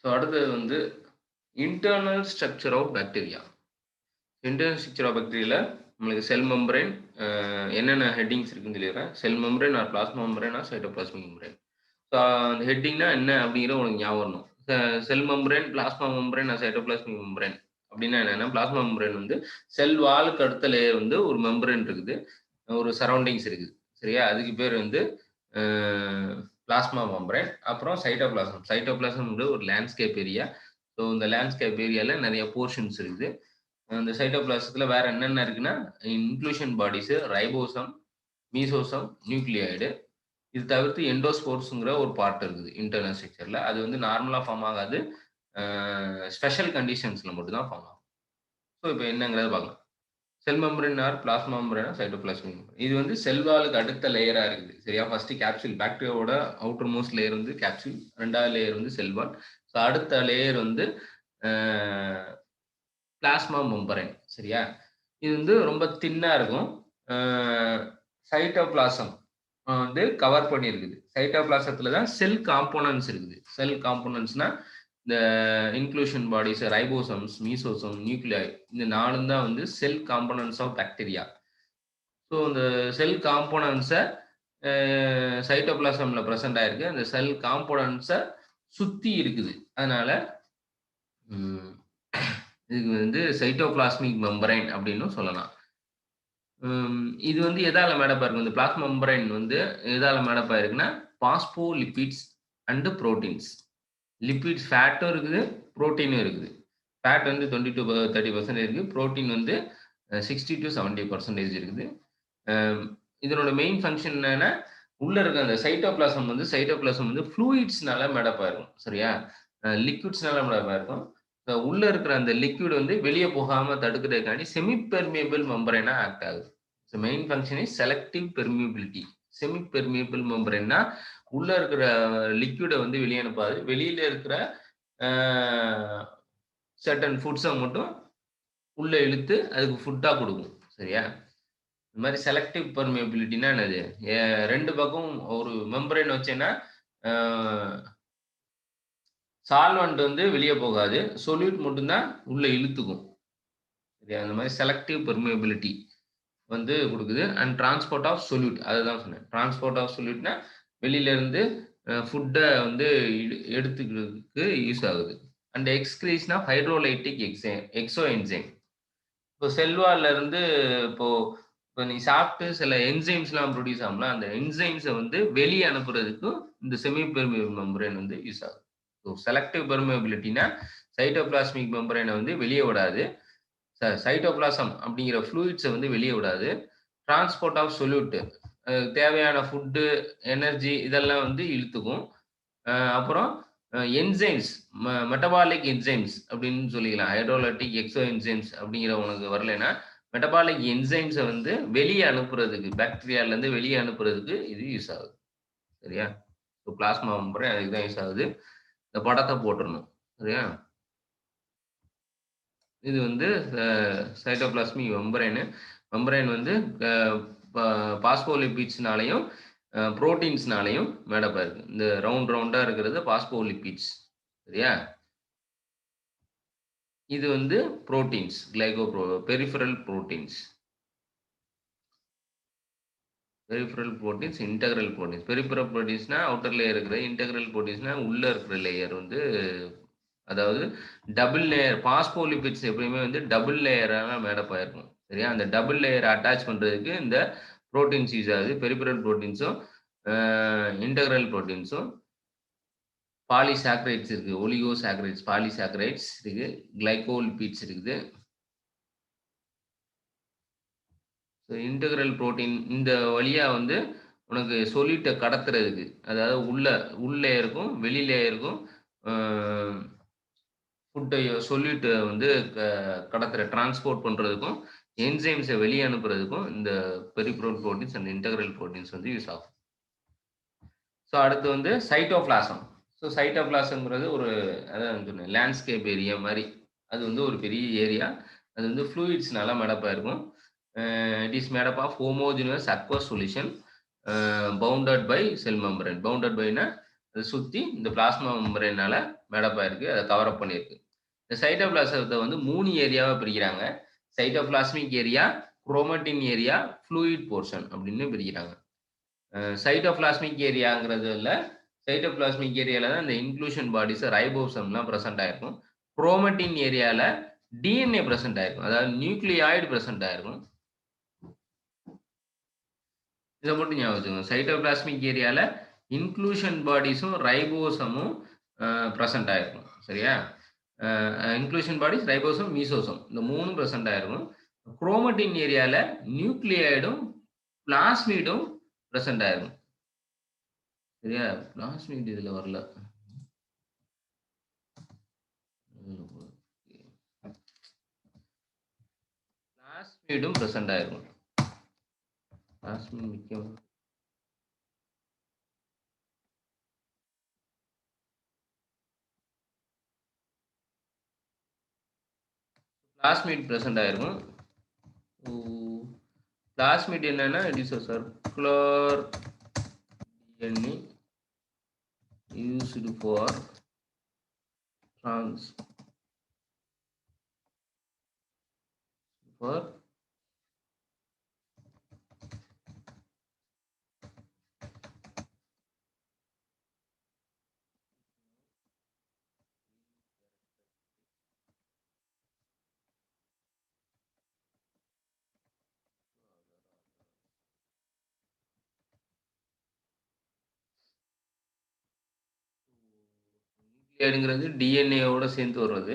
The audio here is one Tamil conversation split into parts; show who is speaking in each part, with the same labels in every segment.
Speaker 1: ஸோ அடுத்தது வந்து internal structure of bacteria. Internal structure of பாக்டீரியால நம்மளுக்கு செல் மெம்பரேன் என்னென்ன ஹெட்டிங்ஸ் இருக்குன்னு சொல்லிடுறேன். Cell membrane or plasma membrane or cytoplasmic membrane. So அந்த ஹெட்டிங்னா என்ன அப்படிங்கிறது உனக்கு ஞாபகம் வரணும். Cell membrane, plasma membrane or cytoplasmic membrane அப்படின்னா என்னன்னா, பிளாஸ்மா மெம்பரேன் வந்து செல் வாலுக்கு அடுத்த லேயர் வந்து ஒரு மெம்பரேன் இருக்குது. ஒரு சரவுண்டிங்ஸ் இருக்குது. சரியா? அதுக்கு பேர் வந்து அ பிளாஸ்மா மெம்பரேன். Cytoplasm cytoplasm. சைட்டோபிளாசம்ன்றது ஒரு லேண்ட்ஸ்கேப் ஏரியா. ஸோ இந்த லேண்ட்ஸ்கேப் ஏரியால நெறைய போர்ஷன்ஸ் இருக்குது. அந்த சைட்டோபிளாசத்துல வேற என்னென்ன இருக்குன்னா, இன்க்ளூஷன் பாடிஸ், ரைபோசோம், மீசோசோம், நியூக்ளியாய்டு. இது தவிர்த்து எண்டோஸ்போர்ஸ்ங்கிற ஒரு பார்ட் இருக்குது இன்டர்னல் ஸ்ட்ரக்சர்ல. அது வந்து நார்மலா ஃபார்ம் ஆகாது. அ ஸ்பெஷல் கண்டிஷன்ஸ்ல மட்டும் தான் ஃபார்ம் ஆகும். ஸோ இப்ப என்னங்கிறத பார்க்கலாம். Cell membrane or plasma membrane, cytoplasmic membrane. இது வந்து செல் வாலுக்கு அடுத்த லேயரா இருக்குது. சரியா? ஃபர்ஸ்ட் கேப்சூல் பாக்டீரியாவோட அவுட்டர் மோஸ்ட் லேயர் வந்து கேப்சூல். 2வது லேயர் வந்து செல் வால். ஸோ அடுத்த லேயர் வந்து அ பிளாஸ்மா மெம்பரேன். சரியா? இது வந்து ரொம்ப தின்னா இருக்கும். அ சைட்டோபிளாசம் வந்து கவர் பண்ணியிருக்குது. சைட்டோபிளாசத்துல தான் செல் காம்போனன்ட்ஸ் இருக்குது. செல் காம்போனன்ட்ஸ்னா இந்த இன்க்ளூஷன் பாடிஸ், ரைபோசோம்ஸ், மீசோசோம், நியூக்ளியாய் இந்த 4ம் தான் வந்து செல் காம்போனன்ட்ஸ் ஆஃப் பாக்டீரியா. ஸோ இந்த செல் காம்போனன்ட்ஸ அ சைட்டோபிளாசம்ல பிரசன்ட் ஆயிருக்கு. அந்த செல் காம்போனன்ட்ஸ சுத்தி இருக்குது. அதனால ம் இதுக்கு வந்து சைட்டோபிளாஸ்மிக் மெம்பரைன் அப்டின்னும் சொல்லலாம். இது வந்து எதால மேடப் ஆயிருக்கு? இந்த பிளாஸ்மா மெம்பரைன் வந்து எதால மேடப் ஆயிருக்குன்னா, பாஸ்போலிபிட்ஸ் அண்ட் புரோட்டீன்ஸ். லிப்பிட்ஸ் ஃபேட்டும் இருக்குது, புரோட்டீனும் இருக்குது. ஃபேட் வந்து 20-30% இருக்கு. புரோட்டீன் வந்து 60-70% இருக்குது. அ இதனோட மெயின் ஃபங்ஷன் என்னன்னா, உள்ள இருக்க அந்த சைட்டோபிளாசம் வந்து ஃப்ளூயிட்ஸ்னால மேடப் ஆயிருக்கும். சரியா? லிக்விட்ஸ்னால மேடப் ஆயிருக்கும். உள்ள இருக்கிற அந்த லிக்விட் வந்து வெளிய போகாம தடுக்கிறதுக்காண்டி செமி பெர்மியபிள் மெம்பரேனா ஆக்ட் ஆகுது. So main function is selective permeability. Semi permeable மெம்பரேன்னா, உள்ள இருக்கிற லிக்விட வந்து வெளிய அனுப்பாது. வெளியில இருக்கிற அ சர்டன் ஃபுட்ஸ மட்டும் உள்ள இழுத்து அதுக்கு ஃபுட்டா குடுக்கும். சரியா? இந்த மாரி செலக்டிவ் பெர்மியபிலிட்டின்னா என்னது? 2 பக்கமும் ஒரு மெம்பரேன் வச்சேன்னா, அ சால்வெண்ட் வந்து வெளிய போகாது. சொல்யூட் மட்டும் தான் உள்ள இழுத்துக்கும். சரியா? அந்த மாரி செலக்டிவ் பெர்மியபிலிட்டி வந்து குடுக்குது. அண்ட் டிரான்ஸ்போர்ட் ஆஃப் சொல்யூட் அததான் சொன்னேன். டிரான்ஸ்போர்ட் ஆஃப் சொல்யூட்னா வெளியில இருந்து ஃபுட்ட வந்து எடுத்துக்கிறதுக்கு யூஸ் ஆகுது. And excretion of hydrolytic exo enzyme. இப்போ செல் வால்ல இருந்து இப்போ இப்போ நீ சாப்பிட்டு சில என்சைம்ஸ்லாம் புரொடியூஸ் ஆகும்ல, அந்த என்சைம்ஸ வந்து வெளிய அனுப்புறதுக்கும் இந்த செமி பெர்மியபிள் மெம்பரேன் வந்து யூஸ் ஆகுது. ஸோ செலக்டிவ் பெர்மியபிலிட்டினா சைட்டோபிளாஸ்மிக் மெம்பரேன வந்து வெளிய விடாது. சைட்டோபிளாசம் அப்படிங்கிற ஃப்ளூயிட்ஸ வந்து வெளிய விடாது. டிரான்ஸ்போர்ட் ஆஃப் சொல்யூட் தேவையான ஃபுட்டு, எனர்ஜி இதெல்லாம் வந்து இழுத்துக்கும். அப்புறம் என்சைம்ஸ் மெட்டபாலிக் என்சைம்ஸ் அப்படின்னு சொல்லிக்கலாம். ஹைட்ரோலைட்டிக் எக்ஸோ என்சைம்ஸ் அப்படிங்கிற உனக்கு வரலைன்னா, மெட்டபாலிக் என்சைம்ஸ வந்து வெளிய அனுப்புறதுக்கு, பாக்டீரியாலருந்து வெளிய அனுப்புறதுக்கு இது யூஸ் ஆகுது. சரியா? ஸோ பிளாஸ்மா மெம்பரேன் அதுக்கு தான் யூஸ் ஆகுது. இந்த படத்த போட்டுறணும். சரியா? இது வந்து அ சைட்டோபிளாஸ்மிக் மெம்பரேனு. மெம்பரேன் வந்து அ ப பாஸ்போலிபிட்ஸ்னாலயும், புரோட்டீன்ஸ்னாலயும் மேடப் ஆயிருக்கு. இந்த ரவுண்டா இருக்கிறது பாஸ்போலிபிட்ஸ். சரியா? இது வந்து proteins. Peripheral proteins. Peripheral proteins, integral proteins. Peripheral புரோட்டீன்ஸ்னா அவுட்டர் லேயர் இருக்கிறது. இன்டெக்ரல் புரோட்டீன்ஸ்னா உள்ள இருக்கிற லேயர் வந்து அதாவது டபுள் லேயர் பாஸ்போலிபிட்ஸ் எப்பயுமே வந்து டபுள் லேயரால மேடப் ஆயிருக்கும். சரியா? அந்த டபுள் லேயர் அட்டாச் பண்றதுக்கு இந்த புரோட்டீன்ஸ் யூஸ் ஆகுது. பெரிஃபெரல் புரோட்டீன்ஸும், அ இன்டெக்ரல் புரோட்டீன்ஸும், பாலிசாக்கரைட்ஸ் இருக்கு. ஒலிகோசாக்கரைட்ஸ், பாலிசாக்கரைட்ஸ் இருக்கு. கிளைகோலிபிட்ஸ் இருக்குது. இன்டெக்ரல் புரோட்டீன் இந்த வழியா வந்து உனக்கு சொல்யூட்ட கடத்துறதுக்கு, அதாவது உள் லேயருக்கும், வெளி லேயருக்கும் அ சொல்யூட்ட வந்து கடத்துற டிரான்ஸ்போர்ட் பண்றதுக்கும், என்சைம்ஸ வெளிய அனுப்புறதுக்கும் இந்த peripheral proteins and integral proteins வந்து யூஸ் ஆகும். ஸோ அடுத்து வந்து சைட்டோபிளாசம். ஸோ சைட்டோபிளாசம்ங்கிறது ஒரு அதான் சொன்னேன் லேண்ட்ஸ்கேப் ஏரியா மாரி. அது வந்து ஒரு பெரிய ஏரியா. அது வந்து ஃப்ளூயிட்ஸ்னால மேடப் ஆயிருக்கும். It is made up of homogeneous aqueous solution bounded by cell membrane. Bounded பைனா அத சுத்தி இந்த பிளாஸ்மா மெம்பரேனால மேடப் ஆயிருக்கு. அத கவர் அப் பண்ணியிருக்கு. இந்த சைட்டோபிளாசத்த வந்து 3 ஏரியாவா பிரிக்கிறாங்க. Cytoplasmic area, chromatin area, fluid portion அப்படின்னு பிரிக்கிறாங்க. சைட்டோபிளாஸ்மிக் ஏரியாங்கிறதுல சைட்டோபிளாஸ்மிக் ஏரியால தான் இந்த இன்க்ளூஷன் பாடிஸ், ரைபோசோம்லாம் பிரசன்ட் ஆயிருக்கும். குரோமடின் ஏரியால டிஎன்ஏ பிரசன்ட் ஆயிருக்கும். அதாவது நியூக்ளியாய்டு பிரசன்ட் ஆயிருக்கும். இத மட்டும் ஞாபகம் வச்சுக்கோங்க. சைட்டோபிளாஸ்மிக் ஏரியால இன்க்ளூஷன் பாடிஸும், ரைபோசமும் பிரசன்ட் ஆயிருக்கும். சரியா? இன்க்ளூஷன் பாடிஸ், ரைபோசோம், மீசோசோம் இந்த 3ம் பிரசன்ட் ஆயிருக்கும். குரோமடின் ஏரியால நியூக்ளியாய்டும், பிளாஸ்மிடும் பிரசன்ட் ஆயிருக்கும். சரியா? பிளாஸ்மிட் இதுல வரல. பிளாஸ்மிடும் பிரசன்ட் ஆயிருக்கும். பிளாஸ்மிட் முக்கியம். பிளாஸ்மிட் பிரசன்ட் ஆயிருக்கும். பிளாஸ்மிட் என்னன்னா it is a circular DNA used for நியூக்ளியைடுங்கிறது டிஎன்ஏவோட சேர்ந்து வர்றது.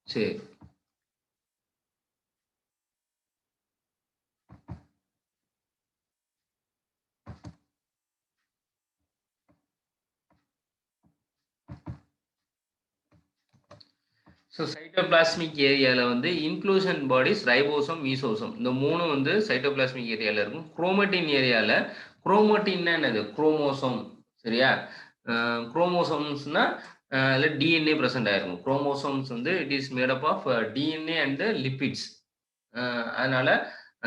Speaker 1: சரி. ஸோ சைட்டோபிளாஸ்மிக் ஏரியால வந்து இன்க்ளூஷன் பாடிஸ், ரைபோசோம், மீசோசோம் இந்த 3ம் வந்து சைட்டோபிளாஸ்மிக் ஏரியால இருக்கும். குரோமடின் ஏரியால குரோமடின்னா என்னது? குரோமோசோம். சரியா? குரோமோசோம்ஸ்னா அதுல டிஎன்ஏ பிரசன்ட் ஆயிருக்கும். குரோமோசோம்ஸ் வந்து it is made up of DNA and lipids. அதனால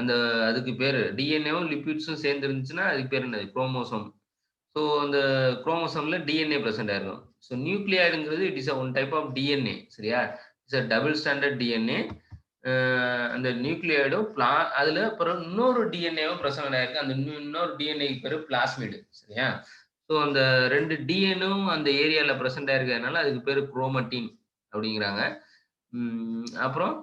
Speaker 1: அந்த அதுக்கு பேரு டிஎன்ஏவும் லிப்பிட்ஸும் சேர்ந்து இருந்துச்சுன்னா அதுக்கு பேர் என்னது? குரோமோசோம். ஸோ அந்த குரோமோசோம்ல டிஎன்ஏ பிரசன்ட் ஆயிருக்கும். ஸோ நியூக்ளியாய்டுங்கிறது it is one type of DNA. சரியா? It's a double standard DNA. அந்த நியூக்ளியாய்டும் அதுல அப்புறம் இன்னொரு டிஎன்ஏவும் பிரசன்ட் ஆயிருக்கு. அந்த இன்னொரு டிஎன்ஏ பேரு பிளாஸ்மிடு. சரியா? ஸோ அந்த 2 டிஎன்ஏவும் அந்த ஏரியால பிரசன்ட் ஆயிருக்கிறதுனால அதுக்கு பேரு குரோமடின் அப்படிங்கிறாங்க. அப்புறம்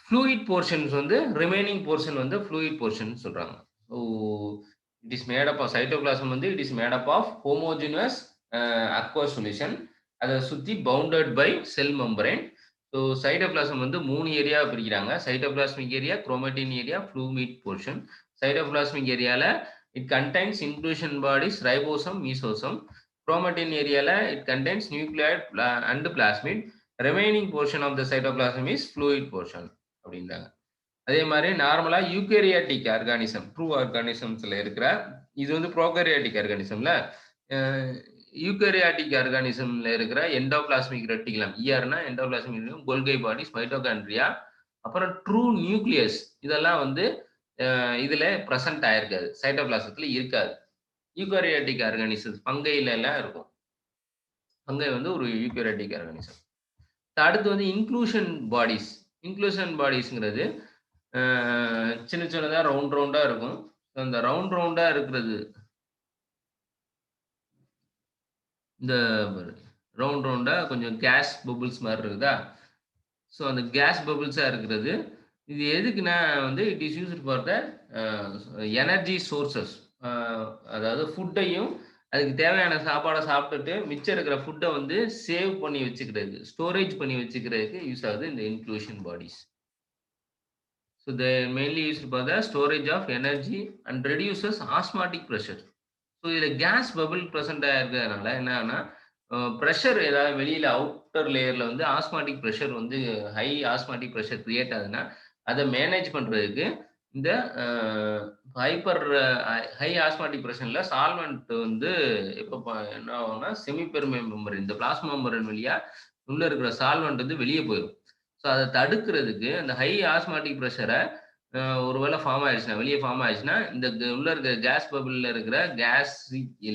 Speaker 1: ஃப்ளூயிட் போர்ஷன்ஸ் வந்து ரிமைனிங் போர்ஷன் வந்து ஃப்ளூயிட் போர்ஷன் சொல்றாங்க. So it is made up of cytoplasm வந்து it is made up of homogeneous aqueous solution. அதை சுத்தி bounded by cell membrane. So cytoplasm வந்து 3 ஏரியாவை பிரிக்கிறாங்க. Cytoplasmic area, chromatin area, fluid portion. Cytoplasmic ஏரியால it contains inclusion bodies, ribosome, mesosome. Chromatin area it contains nucleoid and plasmid. Remaining portion of the cytoplasm is fluid portion. அப்படின்றாங்க. அதே மாதிரி நார்மலா யூகேரியாட்டிக் ஆர்கானிசம், ட்ரூ ஆர்கானிசம்ஸ்ல இருக்கிற இது வந்து ப்ரோகேரியாட்டிக் ஆர்கானிசம்ல யூகேரியாட்டிக் ஆர்கானிசம்ல இருக்கிற endoplasmic reticulum, இஆர்னா endoplasmic reticulum, கோல்கை bodies, mitochondria, அப்புறம் ட்ரூ நியூக்ளியஸ் இதெல்லாம் வந்து இதுல பிரசன்ட் ஆயிருக்காது. சைட்டோபிளாசத்துல இருக்காது. யூகேரியாட்டிக் ஆர்கானிசம் பங்கையில எல்லாம் இருக்கும். பங்கை வந்து ஒரு யூகேரியாட்டிக் ஆர்கானிசம். அடுத்து வந்து இன்க்ளூஷன் பாடிஸ். இன்க்ளூஷன் பாடிஸ்ங்கிறது சின்ன சின்னதா ரவுண்ட் ரவுண்டா இருக்கும். அந்த ரவுண்ட் ரவுண்டா இருக்கிறது இந்த ரவுண்ட் ரவுண்டா கொஞ்சம் கேஸ் பபிள்ஸ் மாதிரி இருக்குதா? ஸோ அந்த கேஸ் பபிள்ஸா இருக்கிறது இது எதுக்குன்னா வந்து it is used for the energy sources. அதாவது ஃபுட்டையும் அதுக்கு தேவையான சாப்பாடை சாப்பிட்டுட்டு மிச்சம் இருக்கிற ஃபுட்டை வந்து சேவ் பண்ணி வச்சுக்கிறது, ஸ்டோரேஜ் பண்ணி வச்சுக்கிறதுக்கு யூஸ் ஆகுது இந்த inclusion bodies. So they mainly used for the storage of energy and reduces osmotic pressure. So இதில் கேஸ் பபிள் ப்ரெசென்ட் ஆகிருக்கிறதுனால என்னன்னா ப்ரெஷர் ஏதாவது வெளியில் அவுட்டர் லேயரில் வந்து ஆஸ்மாட்டிக் ப்ரெஷர் வந்து ஹை ஆஸ்மாட்டிக் ப்ரெஷர் கிரியேட் ஆகுதுன்னா அதை மேனேஜ் பண்ணுறதுக்கு இந்த ஹை ஆஸ்மாட்டிக் ப்ரெஷரில் சால்வெண்ட் வந்து இப்போ என்ன ஆகும்னா செமி பெர்மியபிள் மெம்பரேன், இந்த பிளாஸ்மா மெம்பரேன் வழியாக உள்ளே இருக்கிற சால்வெண்ட் வந்து வெளியே போயிடும். ஸோ அதை தடுக்கிறதுக்கு அந்த ஹை ஆஸ்மாட்டிக் ப்ரெஷரை ஒருவேளை ஃபார்ம் ஆயிடுச்சுன்னா, வெளிய ஃபார்ம் ஆயிடுச்சுன்னா, இந்த உள்ள இருக்கிற கேஸ் பபிள்ல இருக்கிற கேஸ்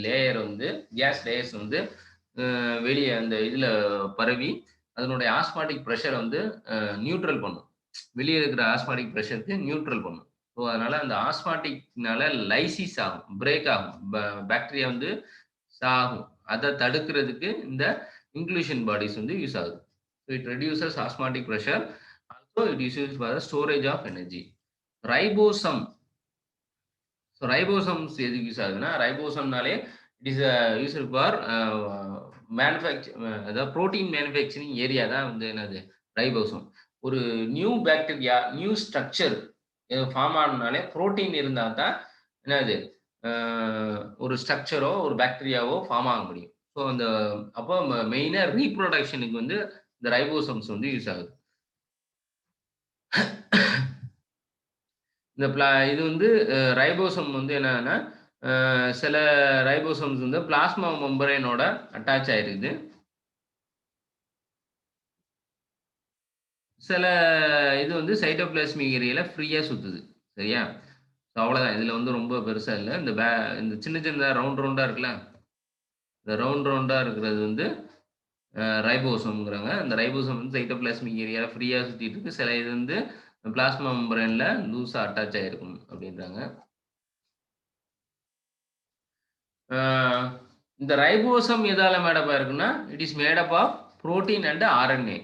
Speaker 1: லேயர் வந்து கேஸ் லேயர்ஸ் வந்து வெளிய அந்த இதுல பரவி, அதனுடைய ஆஸ்மாட்டிக் பிரஷர் வந்து நியூட்ரல் பண்ணும். வெளிய இருக்கிற ஆஸ்மாட்டிக் பிரஷருக்கு நியூட்ரல் பண்ணும். ஸோ, அதனால அந்த ஆஸ்மாட்டிக்னால லைசிஸ் ஆகும். பிரேக் ஆகும். பாக்டீரியா வந்து சாகும். அத தடுக்கிறதுக்கு இந்த இன்க்ளூஷன் பாடிஸ் வந்து யூஸ் ஆகுது. So, it reduces osmotic pressure. Also it is used for the storage of energy. Ribosome. So, ribosomes எதுக்கு யூஸ் ஆகுதுன்னா, ரைபோசம்னாலே இட் இஸ் யூஸ்டு ஃபார் அதாவது புரோட்டீன் மேனுஃபேக்சரிங் ஏரியா தான் வந்து என்னது ரைபோசோம். ஒரு new bacteria, new structure form ஆகணும்னாலே புரோட்டீன் இருந்தா தான் என்னது அ ஒரு ஸ்ட்ரக்சரோ, ஒரு பாக்டீரியாவோ ஃபார்ம் ஆக முடியும். ஸோ அந்த அப்போ மெயினா ரீப்ரொடக்ஷனுக்கு வந்து இந்த ரைபோசோம்ஸ் வந்து யூஸ் ஆகுது. இந்த இது வந்து ரைபோசோம் வந்து என்னன்னா, சில ரைபோசோம்ஸ் வந்து பிளாஸ்மா மெம்பரேனோட அட்டாச் ஆயிருக்குது. சில இது வந்து சைட்டோபிளாஸ்மிக் ஏரியால ஃப்ரீயா சுத்துது. சரியா? ஸோ அவ்வளோதான். இதுல வந்து ரொம்ப பெருசா இல்ல. இந்த சின்ன சின்னதா ரவுண்ட் ரவுண்டா இருக்குல்ல, இந்த ரவுண்ட் ரவுண்டா இருக்கிறது வந்து ரைபோசோம்ங்கிறாங்க. அந்த ரைபோசோம் வந்து சைட்டோபிளாஸ்மிக் ஏரியால ஃப்ரீயா சுத்திட்டு இருக்கு. சில இது வந்து பிளாஸ்மா மெம்பரேன்ல லூஸா அட்டாச் ஆயிருக்கும் அப்படின்றாங்க. ஆ இந்த ரைபோசோம் எதால மேட் அப் ஆயிருக்குன்னா, it is made up of protein and RNA.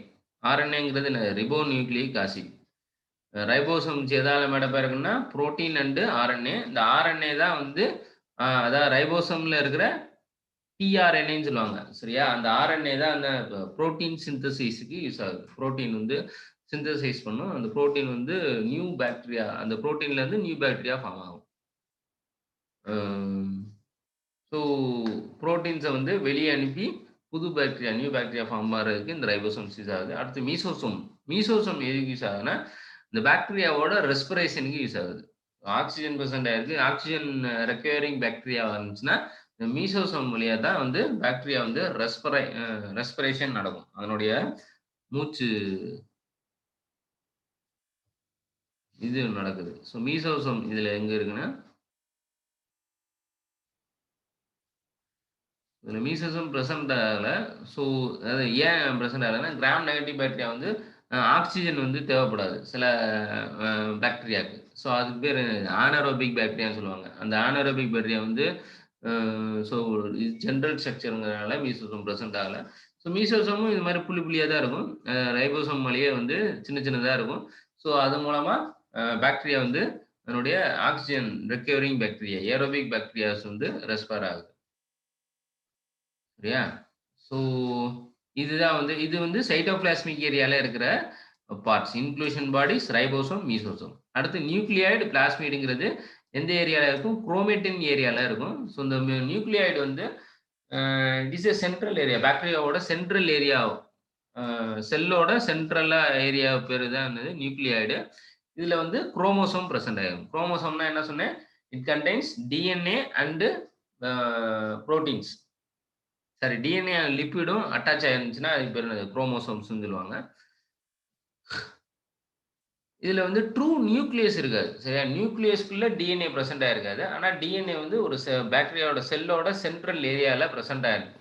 Speaker 1: ஆர்என்ஏங்கிறது என்னது? Ribo nucleic acid. ரைபோசோம்ஸ் எதால மேட் அப் ஆயிருக்குன்னா, புரோட்டீன் அண்ட் ஆர்என்ஏ. இந்த ஆர்என்ஏ தான் வந்து அதாவது ரைபோசோம்ல இருக்கிற டிஆர்என்ஏன்னு சொல்லுவாங்க. சரியா? அந்த ஆர்என்ஏ தான் அந்த புரோட்டீன் சிந்தசிஸ்க்கு யூஸ் ஆகுது. புரோட்டீன் வந்து சிந்தசைஸ் பண்ணும். அந்த புரோட்டீன் வந்து நியூ பாக்டீரியா அந்த புரோட்டீன்ல இருந்து நியூ பாக்டீரியா ஃபார்ம் ஆகும். ம். ஸோ புரோட்டீன்ஸ வந்து வெளிய அனுப்பி, புது பாக்டீரியா, நியூ பாக்டீரியா ஃபார்ம் ஆகுறதுக்கு இந்த ரைபோசோம்ஸ் யூஸ் ஆகுது. அடுத்து மீசோசோம். மீசோசோம் எதுக்கு யூஸ் ஆகுதுன்னா, இந்த பாக்டீரியாவோட ரெஸ்பிரேஷனுக்கு யூஸ் ஆகுது. ஆக்ஸிஜன் பிரசன்ட் ஆயிருக்கு. ஆக்ஸிஜன் ரெக்வயரிங் பாக்டீரியாவா இருந்துச்சுன்னா, இந்த மீசோசோம் வழியா தான் வந்து பாக்டீரியா வந்து ரெஸ்பிரேஷன் நடக்கும். அதனுடைய மூச்சு இது நடக்குது. ஸோ மீசோசோம் இதுல எங்க இருக்குன்னா இதுல மீசோசோம் பிரசன்ட் ஆகல. ஸோ அது ஏன் பிரசன்ட் ஆகலன்னா, கிராம் நெகட்டிவ் பாக்டீரியா வந்து ஆக்ஸிஜன் வந்து தேவைப்படாது. சில பாக்டீரியாக்கு. ஸோ அதுக்கு பேரு ஆனரோபிக் பாக்டீரியான்னு சொல்லுவாங்க. அந்த ஆனரோபிக் பாக்டீரியா வந்து அ ஸோ இது ஜெனரல் ஸ்ட்ரக்சர்ங்கிறதுனால மீசோசோம் பிரசன்ட் ஆகல. ஸோ மீசோசோமும் இது மாரி புள்ளி புள்ளியா தான் இருக்கும். ரைபோசோம் மாரியே வந்து சின்ன சின்னதா இருக்கும். ஸோ அது மூலமா பாக்டீரியா வந்து அதனுடைய oxygen recovering bacteria, aerobic bacterias வந்து ரெஸ்பயர் ஆகுது. சரியா? ஸோ இதுதான் வந்து இது வந்து சைட்டோபிளாஸ்மிக் ஏரியால இருக்கிற parts. Inclusion bodies, ribosome, mesosome. அடுத்து நியூக்ளியாய்டு பிளாஸ்மிடுங்கிறது எந்த ஏரியால இருக்கும்? குரோமேட்டின் ஏரியால இருக்கும். ஸோ இந்த நியூக்ளியாய்டு வந்து it is a central area. பாக்டீரியாவோட சென்ட்ரல் ஏரியா. செல்லோட சென்ட்ரலா ஏரியா பேரு தான் என்னது நியூக்ளியாய்டு. இதுல வந்து குரோமோசோம் பிரசன்ட் ஆயிரும். குரோமோசோம்னா என்ன சொன்னேன்? It contains DNA and proteins. சரி டிஎன்ஏ லிப்பிடும் அட்டாச் ஆயிருந்துச்சுன்னா, அதுக்கு பேரு என்னது? குரோமோசோம்ஸ்ன்னு சொல்லுவாங்க. இதுல வந்து ட்ரூ நியூக்ளியஸ் இருக்காது. சரியா? நியூக்ளியஸ்க்குள்ள டிஎன்ஏ பிரசன்ட் ஆயிருக்காது. ஆனா டிஎன்ஏ வந்து ஒரு பாக்டீரியாவோட செல்லோட சென்ட்ரல் ஏரியால பிரசன்ட் ஆயிருக்கும்.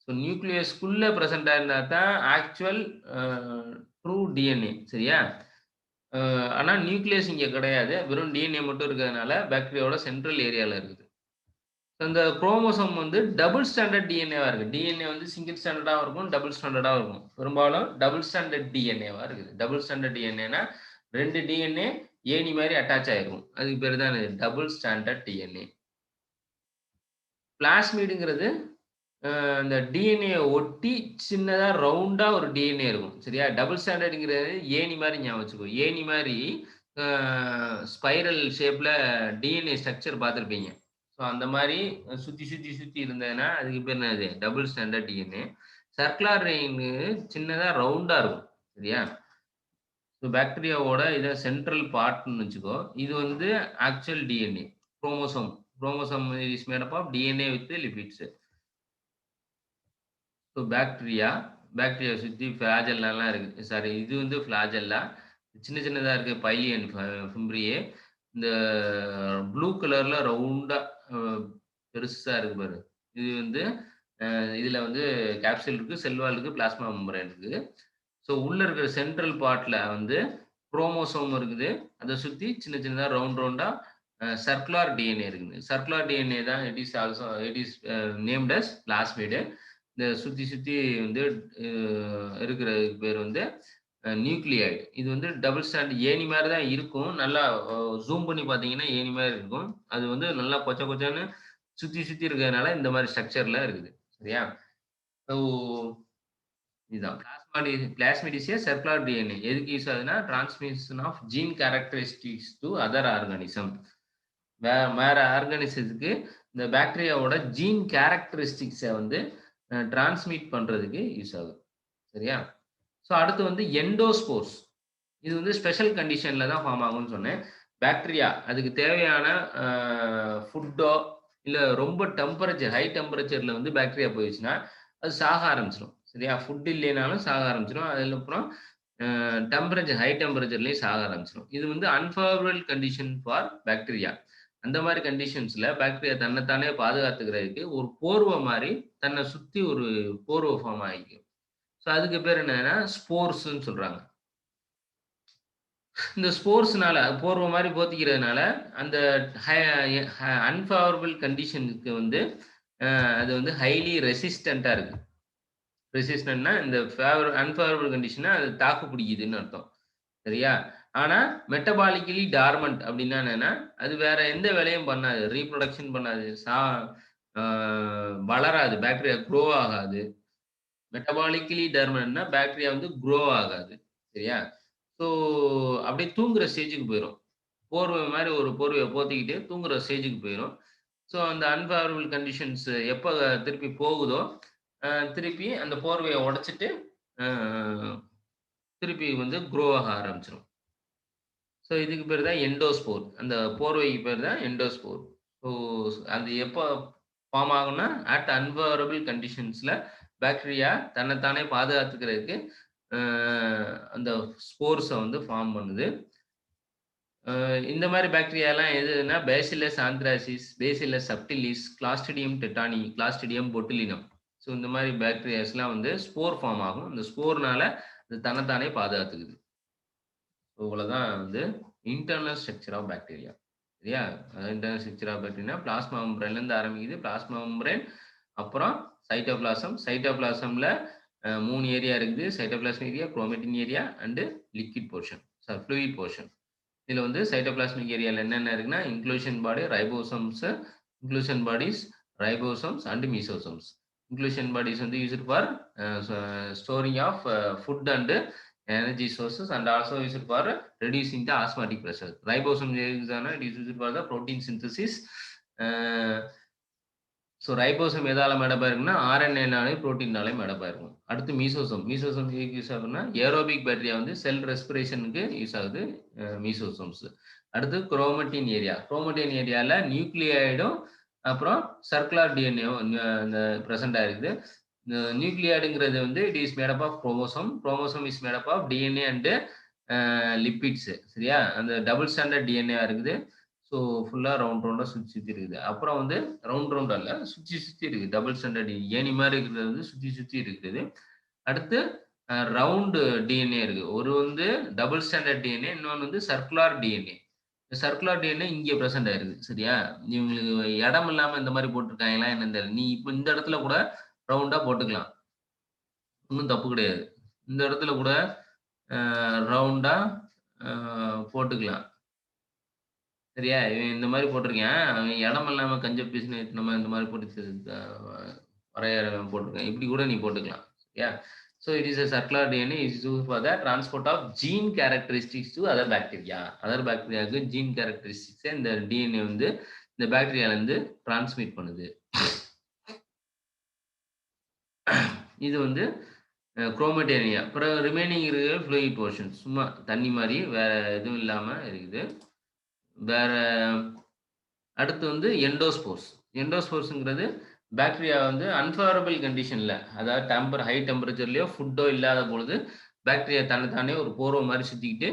Speaker 1: ஸோ நியூக்ளியஸ்க்குள்ள பிரசன்ட் ஆயிருந்தா தான் ஆக்சுவல் அ ட்ரூ டிஎன்ஏ. சரியா? அ ஆனா நியூக்ளியஸ் இங்க கிடையாது. வெறும் டிஎன்ஏ மட்டும் இருக்கிறதுனால பாக்டீரியாவோட சென்ட்ரல் ஏரியால இருக்குது. அந்த குரோமோசோம் வந்து டபுள் ஸ்டாண்டர்ட் டிஎன்ஏவா இருக்கு. டிஎன்ஏ வந்து சிங்கிள் ஸ்டாண்டர்டாவும் இருக்கும், டபுள் ஸ்டாண்டர்டாவும் இருக்கும். பெரும்பாலும் டபுள் ஸ்டாண்டர்ட் டிஎன்ஏவா இருக்குது. டபுள் ஸ்டாண்டர்ட் டிஎன்ஏன்னா 2 டிஎன்ஏ ஏணி மாரி அட்டாச் ஆயிருக்கும். அதுக்கு பேரு தான் என்னது? Double standard DNA. பிளாஸ்மிடுங்கிறது இந்த டிஎன்ஏ ஒட்டி சின்னதா ரவுண்டா ஒரு டிஎன்ஏ இருக்கும். சரியா? டபுள் ஸ்டாண்டர்ட்ங்கிறது ஏணி மாரி ஞாபகம் வச்சுக்கோ. ஏணி மாரி அ ஸ்பைரல் ஷேப்ல டிஎன்ஏ ஸ்ட்ரக்சர் பார்த்திருப்பீங்க. ஸோ அந்த மாரி சுத்தி, சுத்தி, சுத்தி இருந்ததுன்னா, அதுக்கு பேர் என்னது? Double standard DNA. Circular rain சின்னதா ரவுண்டா இருக்கும். சரியா? ஸோ பாக்டீரியாவோட இத சென்ட்ரல் பார்ட்ன்னு வச்சுக்கோ. இது வந்து actual DNA. Chromosome. Chromosome is made up of DNA with lipids. So bacteria சுத்தி ஃபிளாஜெல்லாலாம் இருக்கு. சாரி இது வந்து ஃபிளாஜெல்லா. சின்ன சின்னதா இருக்கு பைலி அண்ட் ஃபிம்ப்ரியே. இந்த ப்ளூ கலர்ல ரவுண்டா அ பெருசா இருக்கு பாரு. இது வந்து இதுல வந்து கேப்சூல் இருக்கு, செல் வால் இருக்கு, பிளாஸ்மா மெம்பரேன் இருக்கு. ஸோ உள்ள இருக்கிற சென்ட்ரல் பார்ட்ல வந்து குரோமோசோம் இருக்குது. அத சுத்தி சின்ன சின்னதா ரவுண்ட் ரவுண்டா சர்க்குலர் டிஎன்ஏ இருக்குது. சர்க்குலர் டிஎன்ஏ தான் it is named as plasmid. இந்த சுத்தி சுத்தி வந்து இருக்கிறதுக்கு பேர் வந்து நியூக்ளியாய்டு. இது வந்து டபுள் ஸ்டாண்ட் ஏணி மாரி தான் இருக்கும். நல்லா ஜூம் பண்ணி பார்த்தீங்கன்னா, ஏணி மாரி இருக்கும். அது வந்து நல்லா கொச்ச கொச்சன்னு சுத்தி சுத்தி இருக்கிறதுனால இந்த மாரி ஸ்ட்ரக்சர்ல இருக்குது. சரியா? ஸோ இதுதான். Plasmid is a circular DNA. எதுக்கு யூஸ் ஆகுதுன்னா, transmission of gene characteristics to other organism. வேற ஆர்கானிசத்துக்கு இந்த பாக்டீரியாவோட ஜீன் கேரக்டரிஸ்டிக்ஸ வந்து டிரான்ஸ்மிட் பண்றதுக்கு யூஸ் ஆகுது. சரியா? ஸோ அடுத்து வந்து எண்டோஸ்போர்ஸ். இது வந்து ஸ்பெஷல் கண்டிஷன்ல தான் ஃபார்ம் ஆகும்னு சொன்னேன். பாக்டீரியா அதுக்கு தேவையான ஃபுட்டோ, இல்ல ரொம்ப ஹை டெம்பரேச்சர்ல வந்து பாக்டீரியா போயிருச்சுன்னா, அது சாக ஆரம்பிச்சுரும். சரியா? ஃபுட் இல்லைனாலும் சாக ஆரம்பிச்சுரும். அதுக்கப்புறம் ஹை டெம்பரேச்சர்லயும் சாக ஆரம்பிச்சுரும். இது வந்து அன்ஃபேவரபிள் கண்டிஷன் ஃபார் பாக்டீரியா. அந்த மாரி கண்டிஷன்ஸ்ல பாக்டீரியா தன்னைத்தானே பாதுகாத்துக்கிறதுக்கு ஒரு போர்வ மாரி தன்னை சுத்தி ஒரு போர்வ ஃபார்ம் ஆகிக்கும். ஸோ அதுக்கு பேர் என்னன்னா ஸ்போர்ஸ்ன்னு சொல்றாங்க. இந்த ஸ்போர்ஸ்னால போர்வ மாரி போத்திக்கிறதுனால அந்த அன்ஃபேவரபிள் கண்டிஷனுக்கு வந்து அது வந்து ஹைலி ரெசிஸ்டன்ட்டா இருக்கு. ரெசிஸ்டன்ட்னா இந்த அன்ஃபேவரபிள் கண்டிஷன அது தாக்கு பிடிக்குதுன்னு அர்த்தம். சரியா? ஆனா மெட்டபாலிக்கலி டார்மன்ட் அப்டின்னா என்னன்னா, அது வேற எந்த வேலையும் பண்ணாது. ரீப்ரொடக்ஷன் பண்ணாது. அ வளராது. பாக்டீரியா குரோ ஆகாது. மெட்டபாலிக்கலி டார்மன்ட்னா பாக்டீரியா வந்து குரோ ஆகாது. சரியா? ஸோ அப்படியே தூங்குற ஸ்டேஜ்க்கு போயிரும். போர்வை மாரி ஒரு போர்வைய போத்திக்கிட்டு தூங்குற ஸ்டேஜ்க்கு போயிரும். ஸோ அந்த அன்ஃபேவரபிள் கண்டிஷன்ஸ் எப்ப திருப்பி போகுதோ, திருப்பி அந்த போர்வைய உடைச்சுட்டு, அ திருப்பி வந்து குரோ ஆக ஆரம்பிச்சுரும். ஸோ இதுக்கு பேரு தான் எண்டோஸ்போர். அந்த போர்வைக்கு பேரு தான் எண்டோஸ்போர். ஸோ அது எப்ப ஃபார்ம் ஆகும்னா, அட் அன்ஃபேவரபிள் கண்டிஷன்ஸ்ல பாக்டீரியா தன்னைத்தானே பாதுகாத்துக்கிறதுக்கு அ அந்த ஸ்போர்ஸ வந்து ஃபார்ம் பண்ணுது. இந்த மாரி பாக்டீரியாலாம் எதுன்னா bacillus anthracis, bacillus subtilis, clostridium tetani, clostridium botulinum. So இந்த மாரி பாக்டீரியாஸ்லாம் வந்து ஸ்போர் ஃபார்ம் ஆகும். இந்த ஸ்போர்னால அது தன்னைத்தானே பாதுகாத்துக்குது. இவ்வளவுதான் வந்து இன்டர்னல் ஸ்ட்ரக்சர் ஆஃப் பாக்டீரியா. சரியா? Internal structure of bacteria plasma மெம்பரேன்ல இருந்து ஆரம்பிக்குது. பிளாஸ்மா மெம்பரேன், அப்புறம் சைட்டோபிளாசம். சைட்டோபிளாசம்ல 3 ஏரியா இருக்குது. Cytoplasmic area, chromatin area and liquid portion. Fluid portion. இதுல வந்து சைட்டோபிளாஸ்மிக் ஏரியால என்னென்ன இருக்குன்னா, inclusion body, ribosomes, inclusion bodies, ribosomes and mesosomes. Inclusion bodies வந்து used for storing of food and energy sources and also used for reducing the osmotic pressure. Ribosome it is used for the protein synthesis. So ribosome எதால மேடப் ஆயிருக்குன்னா, ஆர்என்ஏனாலயும், புரோட்டீன்னாலயும் மேடப் ஆயிருக்கும். அடுத்து மீசோசோம். மீசோசோம் எதுக்கு யூஸ் ஆகுதுன்னா, ஏரோபிக் பாக்டீரியா வந்து செல் ரெஸ்பிரேஷனுக்கு யூஸ் ஆகுது மீசோசோம்ஸ். அடுத்து குரோமட்டின் ஏரியா. குரோமட்டின் ஏரியால நியூக்ளியாய்டும், அப்புறம் சர்க்குலர் டிஎன்ஏவும் இந்த பிரசன்ட் ஆயிருக்குது. நியூக்ளியாய்டுங்கிறது வந்து it is made up of chromosome. Chromosome is made up of DNA and lipids. சரியா? அந்த டபுள் ஸ்டாண்டர்ட் டிஎன்ஏவா இருக்குது. ஸோ ஃபுல்லா ரவுண்டா சுத்தி இருக்குது. அப்புறம் வந்து ரவுண்டா இல்ல, சுத்தி இருக்கு. டபுள் ஸ்டாண்டர்ட் ஏணி மாரி இருக்கிறது வந்து சுத்தி இருக்குது. அடுத்து ரவுண்டு டிஎன்ஏ இருக்கு. ஒரு வந்து டபுள் ஸ்டாண்டர்ட் டிஎன்ஏ, இன்னொன்னு வந்து சர்க்குலர் டிஎன்ஏ. சர்க்குலர் டிஎன்ஏ இங்க பிரசன்ட் ஆயிருக்கு. சரியா? இவங்களுக்கு இடம் இல்லாம இந்த மாரி போட்டுருக்காங்களா என்னன்னு தெரியல. நீ இப்ப இந்த இடத்துல கூட ரவுண்டா போட்டுக்கலாம். ஒண்ணும் தப்பு கிடையாது. இந்த இடத்துல கூட ரவுண்டா அ போட்டுக்கலாம். சரியா? இவன் இந்த மாரி போட்டிருக்கான். அவன் இடம் இல்லாம கஞ்ச பீஸ்ன்னு நம்ம இந்த மாரி போட்டு வரையறவன் போட்டிருக்கான். இப்படி கூட நீ போட்டுக்கலாம். சரியா? So it is a circular DNA is used for the transport of gene characteristics to other bacteria. Other bacteriaக்கு gene characteristics இந்த DNA வந்து இந்த பாக்டீரியால இருந்து டிரான்ஸ்மிட் பண்ணுது. இது வந்து குரோமேட்டேனியா. அப்புறம் ரிமைனிங் இருக்கிற ஃப்ளூயிட் போர்ஷன். சும்மா தண்ணி மாரி வேற எதுவும் இல்லாம இருக்குது. வேற அடுத்து வந்து எண்டோஸ்போர்ஸ். எண்டோஸ்போர்ஸ்ங்கிறது பாக்டீரியா வந்து அன்ஃபேவரபிள் கண்டிஷன்ல, அதாவது ஹை டெம்பரேச்சர்லயோ ஃபுட்டோ இல்லாத பொழுது பாக்டீரியா தன்னைத்தானே ஒரு போர்வ மாரி சுத்திக்கிட்டு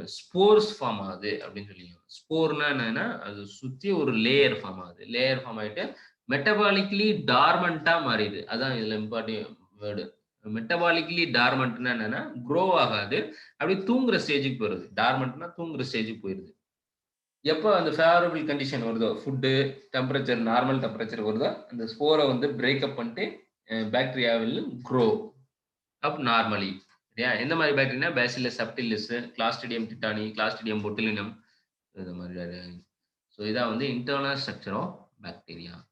Speaker 1: ஸ்போர்ஸ் ஃபார்ம் ஆகுது அப்படின்னு சொல்லி. ஸ்போர்னா என்னன்னா, அது சுத்தி ஒரு லேயர் ஃபார்ம் ஆகுது. லேயர் ஃபார்ம் ஆயிட்டு மெட்டபாலிக்கலி டார்மன்ட்டா மாறிடுது. அதான் இதுல இம்பார்ட்டன்ட் வேர்டு. மெட்டபாலிக்கலி டார்மன்ட்னா என்னன்னா, குரோ ஆகாது. அப்படியே தூங்குற ஸ்டேஜ்க்கு போயிருது. டார்மன்ட்னா தூங்குற ஸ்டேஜ்க்கு போயிருது. எப்போ அந்த ஃபேவரபிள் கண்டிஷன் வருதோ, ஃபுட்டு, டெம்பரேச்சர் நார்மல் டெம்பரேச்சர் வருதோ, அந்த ஸ்போர வந்து பிரேக் அப் பண்ணிட்டு bacteria will grow up normally. சரியா? எந்த மாரி பாக்டீரியானா bacillus subtilis, Clostridium dittany, Clostridium பொட்டுலினம் இந்த மாரி. ஸோ இதான் வந்து இன்டர்னல் ஸ்ட்ரக்சர் ஆஃப் பாக்டீரியா.